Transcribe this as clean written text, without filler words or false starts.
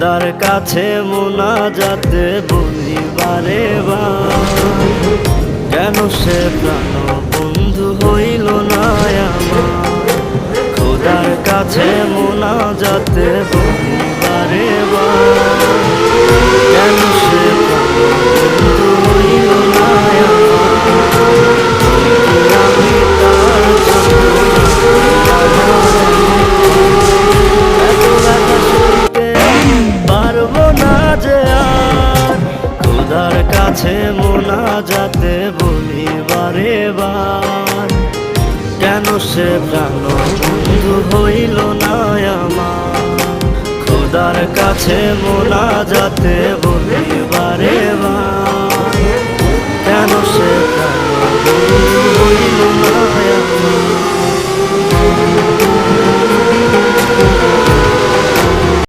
খোদার কাছে মুনাজাতে বলি বারে বার, কেন সে প্রাণ বন্ধু হইল না আমার। খোদার কাছে মুনাজাতে বলি বারে বার, কেন সে প্রাণ বন্ধু হইল না আমার। আমি তার পারবো না যে আর, খোদার কাছে মুনাজাতে বলি বারে বার, কেন সে প্রাণ বন্ধু হইল না আমার। খোদার কাছে মুনাজাতে বলি বারে বার, কেন সে প্রাণ বন্ধু হইল না আমার।